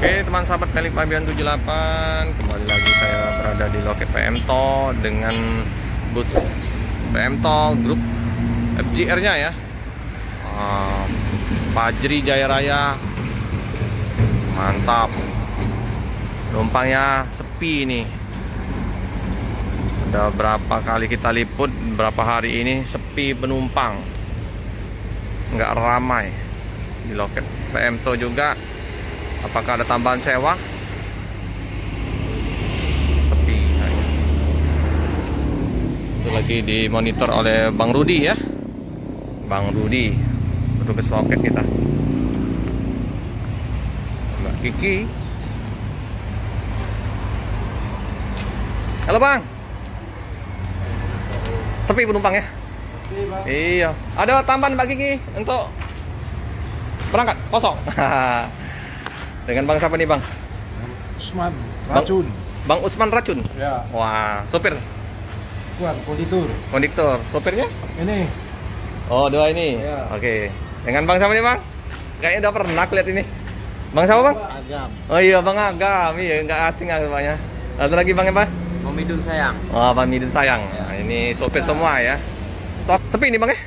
Oke teman sahabat Milik Fabian 78, kembali lagi saya berada di loket PM Tol dengan bus PM Tol grup FGR nya ya, Fajri Jaya Raya. Mantap, penumpangnya sepi nih. Udah berapa kali kita liput, berapa hari ini sepi penumpang, nggak ramai di loket PM Tol juga. Apakah ada tambahan sewa? Sepi. Itu lagi dimonitor oleh Bang Rudi ya. Bang Rudi, petugas loket kita. Mbak Kiki. Halo Bang. Sepi penumpang ya? Sepi, Bang. Iya. Ada tambahan Mbak Kiki untuk berangkat? Kosong. Dengan Bang siapa nih Bang? Usman Racun. Bang Usman Racun? Ya. Wah, sopir? Bukan, kondektur. Konduktor, sopirnya? Ini. Oh, dua ini? Ya. Oke. Dengan Bang siapa nih Bang? Kayaknya udah pernah aku lihat ini. Bang siapa Bang? Agam. Oh iya Bang Agam, iya nggak asing namanya. Satu lagi Bang apa? Bang Midun sayang. Oh, Bang Midun sayang. Nah, ini sopir semua ya. Sepi nih Bang ya?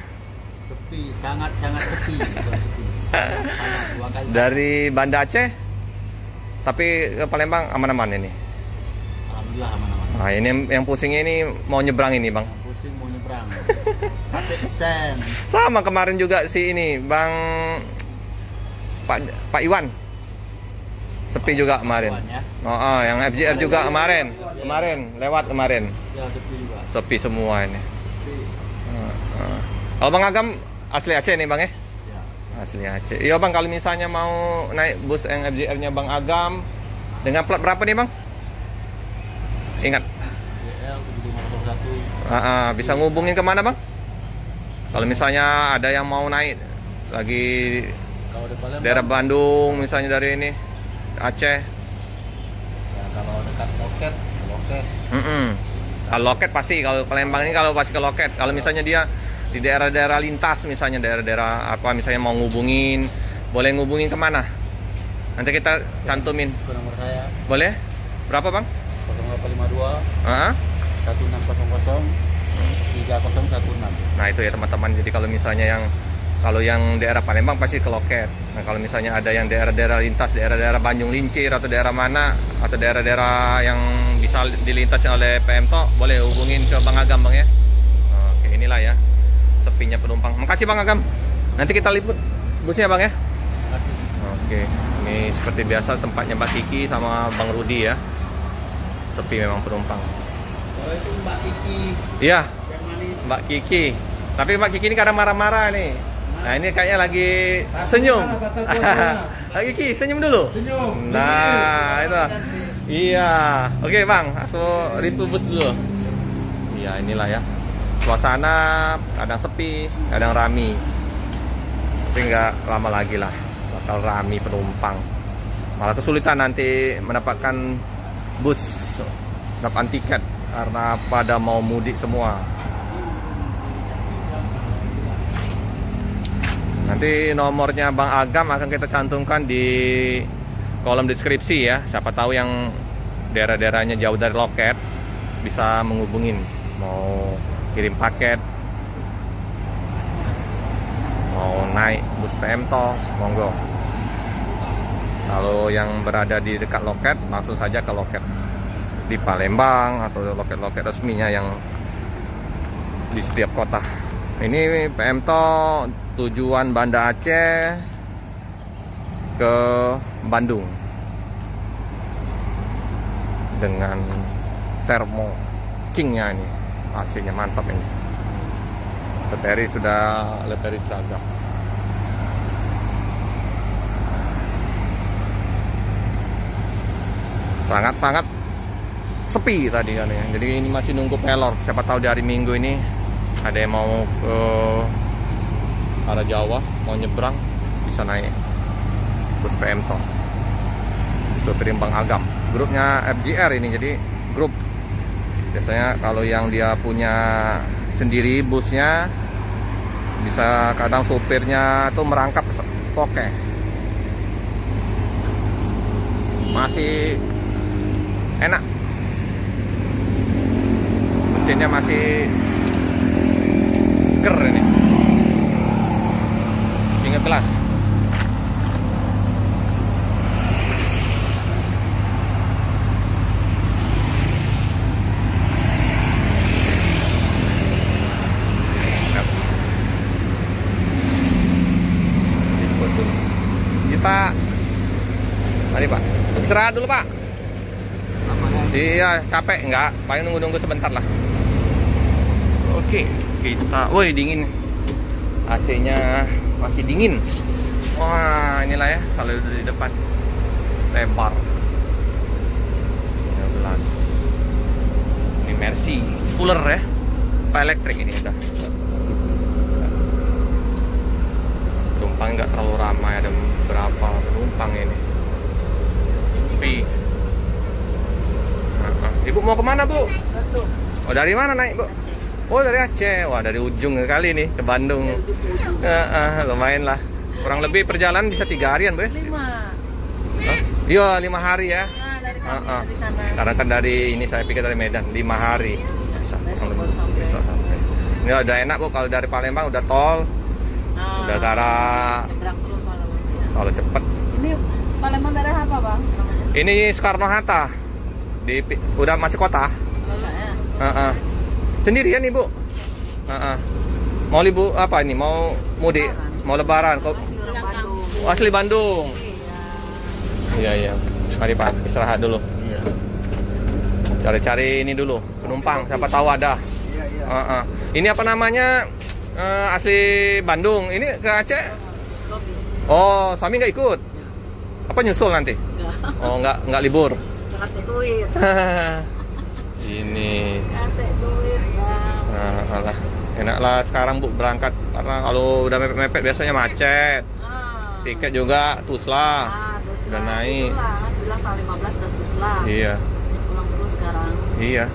Sepi, sangat sepi. Bukan sepi. Sangat, 2 kali. Dari Banda Aceh, tapi ke Palembang aman-aman ini. Alhamdulillah aman-aman. Nah, ini yang pusingnya ini mau nyebrang ini Bang. Yang pusing mau nyebrang. KTSM. Sama kemarin juga si ini Bang Pak Iwan. Sepi juga kemarin. Iwan, ya? Oh, yang FGR juga kemarin. Lewat kemarin. Ya, sepi juga. Sepi semua ini. Sepi. Kalau Bang Agam asli Aceh nih Bang ya? Ya. Asli Aceh. Iya Bang, kalau misalnya mau naik bus yang FGR-nya Bang Agam dengan plat berapa nih Bang? Ingat. JL 7501. Bisa ngubungin kemana Bang? Kalau misalnya ada yang mau naik lagi Kalau di Palembang. daerah Bandung misalnya dari ini Aceh. Ya, kalau dekat loket, loket. Kalau loket pasti, kalau Palembang ini kalau pasti ke loket. Kalau misalnya dia di daerah-daerah lintas, misalnya daerah-daerah apa, misalnya mau ngubungin, boleh ngubungin kemana? Nanti kita cantumin. Ke nomor saya Boleh? Berapa Bang? 0852 Ah? 1600 3016. Nah itu ya teman-teman. Jadi kalau misalnya yang daerah Palembang pasti ke loket. Nah kalau misalnya ada yang daerah-daerah lintas, daerah-daerah Banjung Lincir atau daerah mana, atau daerah-daerah yang bisa dilintasi oleh PM Tol, boleh hubungin ke Bang Agam Bang ya. Oke, inilah ya sepinya penumpang. Makasih Bang Agam. Nanti kita liput busnya Bang ya. Oke, ini seperti biasa tempatnya Mbak Kiki sama Bang Rudi ya. Sepi memang penumpang. Oh, itu Mbak Kiki Iya, yang manis. Mbak Kiki. Tapi Mbak Kiki ini kadang marah-marah nih. Nah ini kayaknya lagi senyum. Mbak Kiki senyum dulu. Senyum. Nah itu. Iya. Oke Bang, aku review bus dulu. Iya inilah ya. Suasana kadang sepi, kadang rame. Tapi nggak lama lagi lah bakal rame penumpang. Malah kesulitan nanti mendapatkan bus, dapat tiket karena pada mau mudik semua. Nanti nomornya Bang Agam akan kita cantumkan di kolom deskripsi ya. Siapa tahu yang daerah-daerahnya jauh dari loket bisa menghubungin, mau kirim paket, mau naik bus PM Tol, monggo. Kalau yang berada di dekat loket langsung saja ke loket di Palembang atau loket-loket resminya yang di setiap kota. Ini PM Tol tujuan Banda Aceh ke Bandung dengan Thermo King-nya ini, AC-nya mantap ini. Leperi sudah agak. Sangat-sangat sepi tadi kan ya. Jadi ini masih nunggu pelor. Siapa tahu di hari Minggu ini ada yang mau ke arah Jawa, mau nyebrang, bisa naik bus PM Tol. Disupirin Bang Agam. Grupnya FGR ini, jadi grup. Biasanya kalau yang dia punya sendiri busnya, bisa kadang supirnya tuh merangkap toke. masih enak. Mesinnya masih seger ini. Ingat gelas. Pak, mari Pak, istirahat dulu Pak. Iya, capek enggak? Paling nunggu-nunggu sebentar lah. Oke, kita, woi dingin. AC-nya masih dingin. Wah, inilah ya kalau udah di depan lebar. 13. Ini Mercy, cooler ya. Apa elektrik ini udah. Penumpang nggak terlalu ramai, ada berapa penumpang ini. Ibu mau kemana Bu? Oh dari mana naik Bu? Oh dari Aceh. Wah dari ujung kali nih ke Bandung. Lumayan lah. Kurang lebih perjalanan bisa 3 harian Bu ya? 5. Iya 5 hari ya. Dari sana. Karena kan dari ini saya pikir dari Medan 5 hari. Bisa sampai. Ini udah enak Bu kalau dari Palembang udah tol. Udah ke arah kalau cepet. Ini Palembang daerah apa Bang? Ini Soekarno-Hatta. Udah masih kota. Sendirian Ibu? Mau libu apa ini? Mau mudik? Mau lebaran? Kok asli Bandung? Iya. Mari Pak, istirahat dulu. Cari-cari ini dulu, penumpang. Siapa tahu ada. Ini apa namanya? Asli Bandung. Ini ke Aceh? Oh, suami nggak ikut? Apa nyusul nanti? Oh, nggak libur. Duit. Ini. Duit, Bang. Alah. Enak lah sekarang Bu berangkat karena kalau udah mepet-mepet biasanya macet. Tiket juga tuslah. Udah naik. Bilang tanggal 15 udah tuslah. Iya. Pulang terus sekarang. Iya.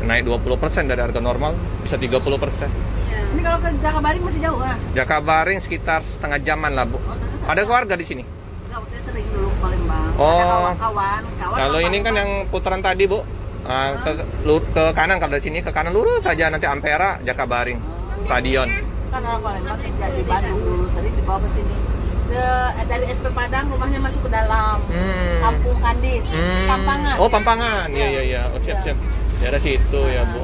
Naik 20% dari harga normal bisa 30%. Ini kalau ke Jakabaring masih jauh lah. Jakabaring sekitar setengah jaman lah Bu. Ada keluarga di sini? Enggak, saya sering dulu ke Palembang. Oh. Ada kawan. Kalau ini kan yang putaran tadi Bu. Ke kanan kalau dari sini ke kanan lurus saja nanti Ampera Jakabaring stadion. Kan orang Palembang kerja di Bandung dulu sering dibawa ke sini. Dari SP Padang rumahnya masuk ke dalam Kampung Kandis, Pampangan. Oh Pampangan, iya. Oh siap. Daerah situ ya Bu.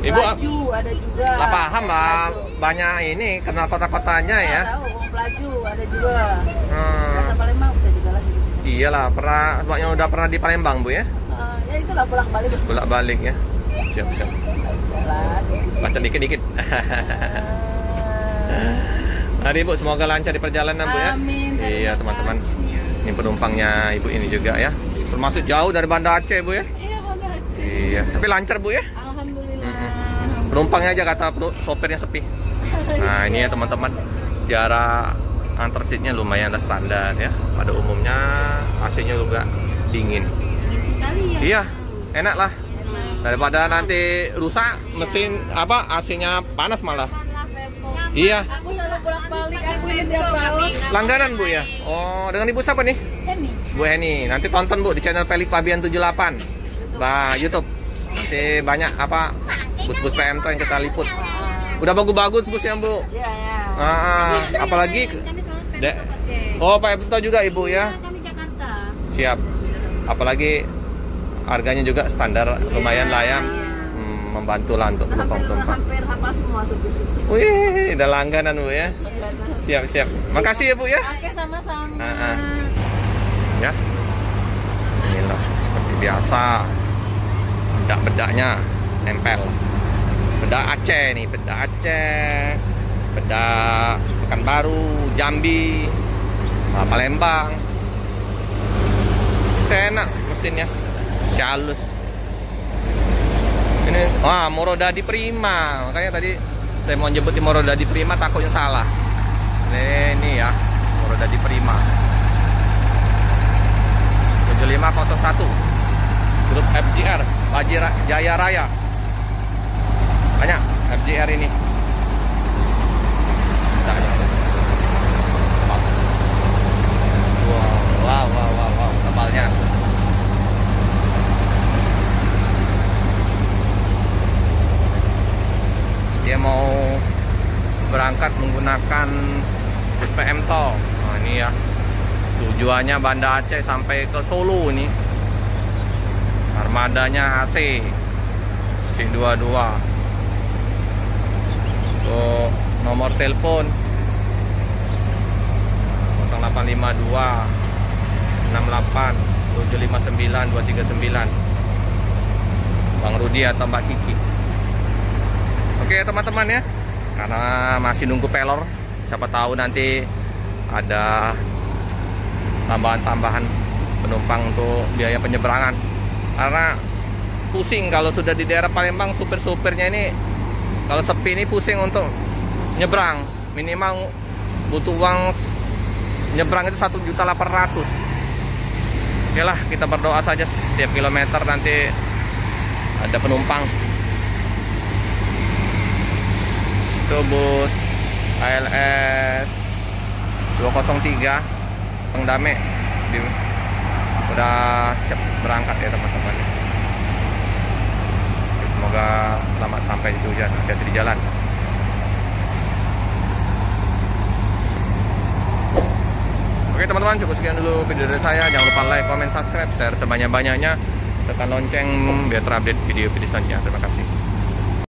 Ibu Pelaju ada juga. Lah paham lah, banyak ini kenal kota-kotanya ya. Tahu, Pelaju ada juga. Bahasa Palembang bisa juga lah sini. Iyalah, banyak udah pernah di Palembang Bu ya? Ya itulah bolak-balik. Bolak-balik ya. Siap. Baca dikit-dikit. Mari Bu, semoga lancar di perjalanan Bu ya. Amin. Iya teman-teman. Ini penumpangnya Ibu ini juga ya. Termasuk jauh dari Banda Aceh Bu ya. Iya, Banda Aceh. Iya, tapi lancar Bu ya. Alhamdulillah. Penumpangnya aja kata sopirnya sepi. Nah ini ya teman-teman, jarak antar seatnya lumayan ada standar ya. Pada umumnya AC-nya juga dingin. Iya, enak lah. Daripada nanti rusak mesin AC-nya panas malah. Iya. Aku selalu bolak-balik, aku ini tiap tahun. Langganan Bu ya. Oh, dengan Ibu siapa nih? Heni. Bu Heni. Nanti tonton Bu di channel Pelik Pabian 78. YouTube. Nanti banyak bus-bus PMT yang kita liput. Udah bagus-bagus busnya Bu. Iya. Apalagi oh Pak Epto juga Ibu ya. Kami Jakarta. Siap. Apalagi harganya juga standar lumayan lah ya. Membantu lah untuk penumpang-penumpang. Hampir hafal semua supir-supir. Wih, udah langganan Bu ya. Siap. Makasih ya Bu ya. Oke, sama-sama. Ya. Inilah seperti biasa. Bedak-bedaknya nempel. Bedak Aceh nih, bedak Aceh. Bedak Pekanbaru, Jambi, Palembang. Enak mesinnya. Halus. Ini Morodadi Prima. Makanya tadi saya mau nyebut di Morodadi Prima takutnya salah. Ini ya, Morodadi Prima. 7501. Grup FGR Jaya Raya. Banyak FGR ini. Wow. menggunakan bus PM Tol. Nah, ini ya tujuannya Banda Aceh sampai ke Solo nih. Armadanya AC C22. Untuk nomor telepon 0852 68 759 239 Bang Rudi atau Mbak Kiki. Oke teman-teman ya, karena masih nunggu pelor, siapa tahu nanti ada tambahan-tambahan penumpang untuk biaya penyeberangan. Karena pusing kalau sudah di daerah Palembang, supir-supirnya ini kalau sepi ini pusing untuk nyebrang. Minimal butuh uang nyebrang itu 1.800.000. Oke lah, kita berdoa saja setiap kilometer nanti ada penumpang. Itu bus ALS 203 Pengdame udah siap berangkat ya teman-teman. Semoga selamat sampai di tujuan, hati-hati di jalan. Oke teman-teman, cukup sekian dulu video dari saya. Jangan lupa like, comment, subscribe, share sebanyak-banyaknya, tekan lonceng biar terupdate video-video selanjutnya. Terima kasih.